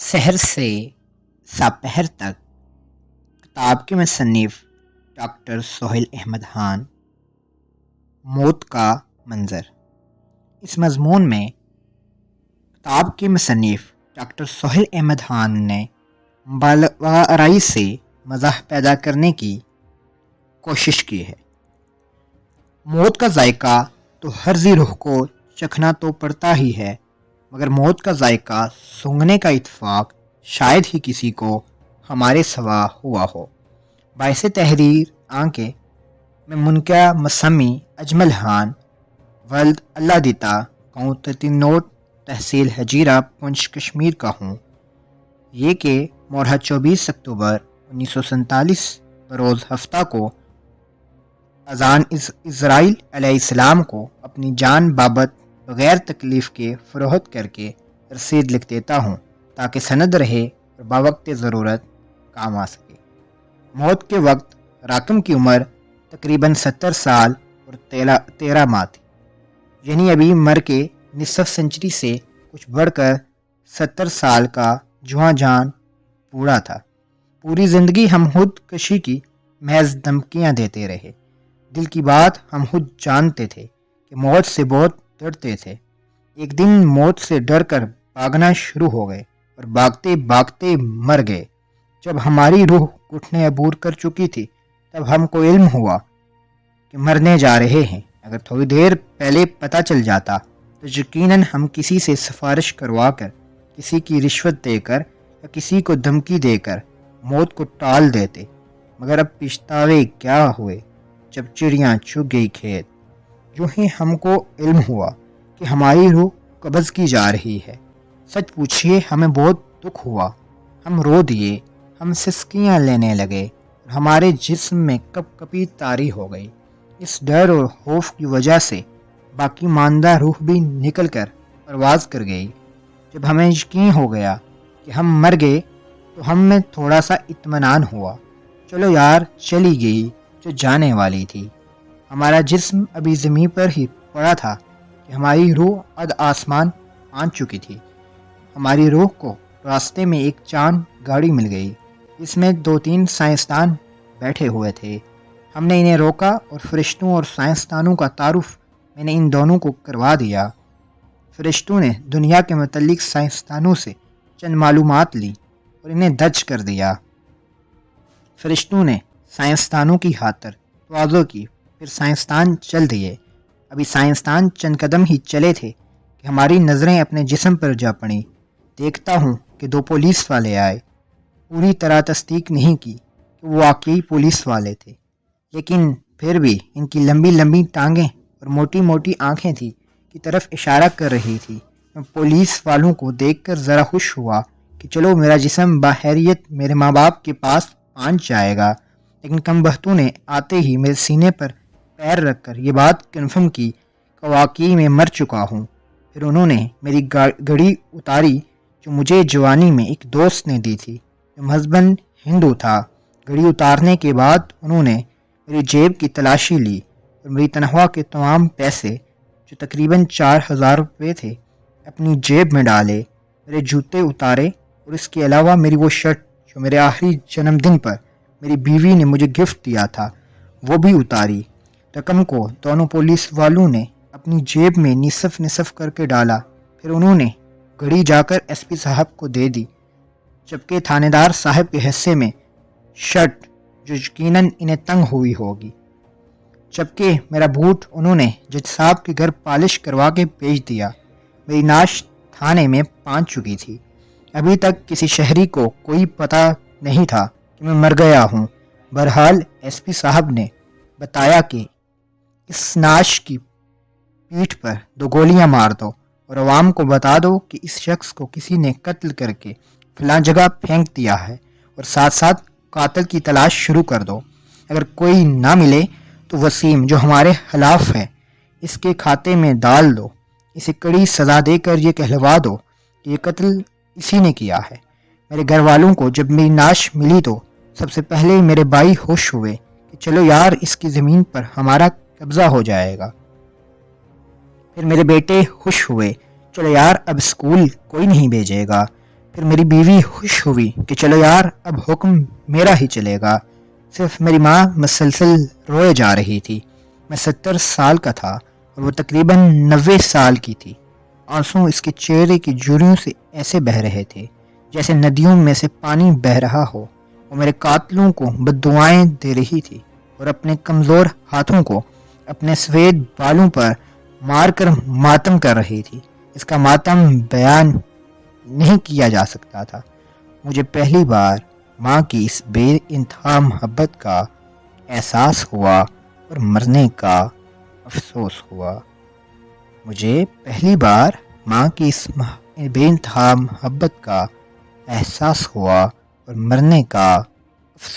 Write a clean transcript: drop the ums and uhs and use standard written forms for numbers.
سحر سے سپہر تک کتاب کے مصنف ڈاکٹر سہیل احمد خان۔ موت کا منظر۔ اس مضمون میں کتاب کے مصنف ڈاکٹر سہیل احمد خان نے مبالغہ آرائی سے مزاح پیدا کرنے کی کوشش کی ہے۔ موت کا ذائقہ تو ہر ذی روح کو چکھنا تو پڑتا ہی ہے، مگر موت کا ذائقہ سونگھنے کا اتفاق شاید ہی کسی کو ہمارے سوا ہوا ہو۔ باعث تحریر آنکھیں میں منکیا مسمی اجمل خان، ولد اللہ دیتا، گاؤں تتینوٹ، تحصیل ہجیرہ، پنچ، کشمیر کا ہوں۔ یہ کہ مورحہ 24 اکتوبر 1947 بروز ہفتہ کو اذان اسرائیل علیہ السلام کو اپنی جان بابت بغیر تکلیف کے فروخت کر کے رسید لکھ دیتا ہوں تاکہ سند رہے اور باوقت ضرورت کام آ سکے۔ موت کے وقت راکم کی عمر تقریباً 70 سال اور 13 ماہ تھی، یعنی ابھی مر کے نصف سنچری سے کچھ بڑھ کر 70 سال کا جواں جان بوڑھا تھا۔ پوری زندگی ہم خود کشی کی محض دھمکیاں دیتے رہے۔ دل کی بات ہم خود جانتے تھے کہ موت سے بہت ڈرتے تھے۔ ایک دن موت سے ڈر کر بھاگنا شروع ہو گئے اور بھاگتے بھاگتے مر گئے۔ جب ہماری روح گھٹنے عبور کر چکی تھی تب ہم کو علم ہوا کہ مرنے جا رہے ہیں۔ اگر تھوڑی دیر پہلے پتہ چل جاتا تو یقیناً ہم کسی سے سفارش کروا کر، کسی کی رشوت دے کر یا کسی کو دھمکی دے کر موت کو ٹال دیتے، مگر اب پچھتاوے کیا ہوئے جب چڑیاں چگ گئی کھیت۔ یوں ہی ہم کو علم ہوا کہ ہماری روح قبض کی جا رہی ہے۔ سچ پوچھئے ہمیں بہت دکھ ہوا، ہم رو دیے، ہم سسکیاں لینے لگے اور ہمارے جسم میں کپ کپی طاری ہو گئی۔ اس ڈر اور خوف کی وجہ سے باقی ماندہ روح بھی نکل کر پرواز کر گئی۔ جب ہمیں یقین ہو گیا کہ ہم مر گئے تو ہم میں تھوڑا سا اطمینان ہوا۔ چلو یار، چلی گئی جو جانے والی تھی۔ ہمارا جسم ابھی زمین پر ہی پڑا تھا کہ ہماری روح اد آسمان پہنچ چکی تھی۔ ہماری روح کو راستے میں ایک چاند گاڑی مل گئی، اس میں 2-3 سائنسدان بیٹھے ہوئے تھے۔ ہم نے انہیں روکا اور فرشتوں اور سائنسدانوں کا تعارف میں نے ان دونوں کو کروا دیا۔ فرشتوں نے دنیا کے متعلق سائنسدانوں سے چند معلومات لی اور انہیں درج کر دیا۔ فرشتوں نے سائنسدانوں کی خاطر تواضع کی، پھر سائنسدان چل دیے۔ ابھی سائنسدان چند قدم ہی چلے تھے کہ ہماری نظریں اپنے جسم پر جا پڑیں۔ دیکھتا ہوں کہ 2 پولیس والے آئے۔ پوری طرح تصدیق نہیں کی کہ وہ واقعی پولیس والے تھے، لیکن پھر بھی ان کی لمبی لمبی ٹانگیں اور موٹی موٹی آنکھیں تھی کی طرف اشارہ کر رہی تھی۔ میں پولیس والوں کو دیکھ کر ذرا خوش ہوا کہ چلو میرا جسم بخیریت میرے ماں باپ کے پاس پہنچ جائے گا، لیکن کم بختوں نے آتے ہی میرے سینے پر پیر رکھ کر یہ بات کنفرم کی کہ واقعی میں مر چکا ہوں۔ پھر انہوں نے میری گھڑی اتاری جو مجھے جوانی میں ایک دوست نے دی تھی جو مذہباً ہندو تھا۔ گھڑی اتارنے کے بعد انہوں نے میری جیب کی تلاشی لی اور میری تنخواہ کے تمام پیسے جو تقریباً 4000 روپے تھے اپنی جیب میں ڈالے۔ میرے جوتے اتارے اور اس کے علاوہ میری وہ شرٹ جو میرے آخری جنم دن پر میری بیوی نے مجھے گفٹ دیا تھا وہ بھی اتاری۔ رقم کو دونوں پولیس والوں نے اپنی جیب میں نصف نصف کر کے ڈالا۔ پھر انہوں نے گھڑی جا کر ایس پی صاحب کو دے دی، جبکہ تھانے دار صاحب کے حصے میں شرٹ جو یقیناً انہیں تنگ ہوئی ہوگی، جبکہ میرا بوٹ انہوں نے جج صاحب کے گھر پالش کروا کے بھیج دیا۔ میری نعش تھانے میں پہنچ چکی تھی۔ ابھی تک کسی شہری کو کوئی پتہ نہیں تھا کہ میں مر گیا ہوں۔ بہرحال ایس پی صاحب نے بتایا کہ اس نعش کی پیٹھ پر 2 گولیاں مار دو اور عوام کو بتا دو کہ اس شخص کو کسی نے قتل کر کے فلاں جگہ پھینک دیا ہے، اور ساتھ ساتھ قاتل کی تلاش شروع کر دو۔ اگر کوئی نہ ملے تو وسیم جو ہمارے خلاف ہے اس کے کھاتے میں ڈال دو، اسے کڑی سزا دے کر یہ کہلوا دو کہ یہ قتل اسی نے کیا ہے۔ میرے گھر والوں کو جب میری نعش ملی تو سب سے پہلے میرے بھائی ہوش ہوئے کہ چلو یار اس کی زمین پر ہمارا قبضہ ہو جائے گا۔ پھر میرے بیٹے خوش ہوئے، چلو یار اب اسکول کوئی نہیں بھیجے گا۔ پھر میری بیوی خوش ہوئی کہ چلو یار اب حکم میرا ہی چلے گا۔ صرف میری ماں مسلسل روئے جا رہی تھی۔ میں 70 سال کا تھا اور وہ تقریباً 90 سال کی تھی۔ آنسو اس کے چہرے کی جوڑیوں سے ایسے بہہ رہے تھے جیسے ندیوں میں سے پانی بہہ رہا ہو۔ وہ میرے قاتلوں کو بددعائیں دے رہی تھی اور اپنے کمزور ہاتھوں کو اپنے سفید بالوں پر مار کر ماتم کر رہی تھی۔ اس کا ماتم بیان نہیں کیا جا سکتا تھا۔ مجھے پہلی بار ماں کی اس بے انتہا محبت کا احساس ہوا اور مرنے کا افسوس ہوا۔ مجھے پہلی بار ماں کی اس بے انتہا محبت کا احساس ہوا اور مرنے کا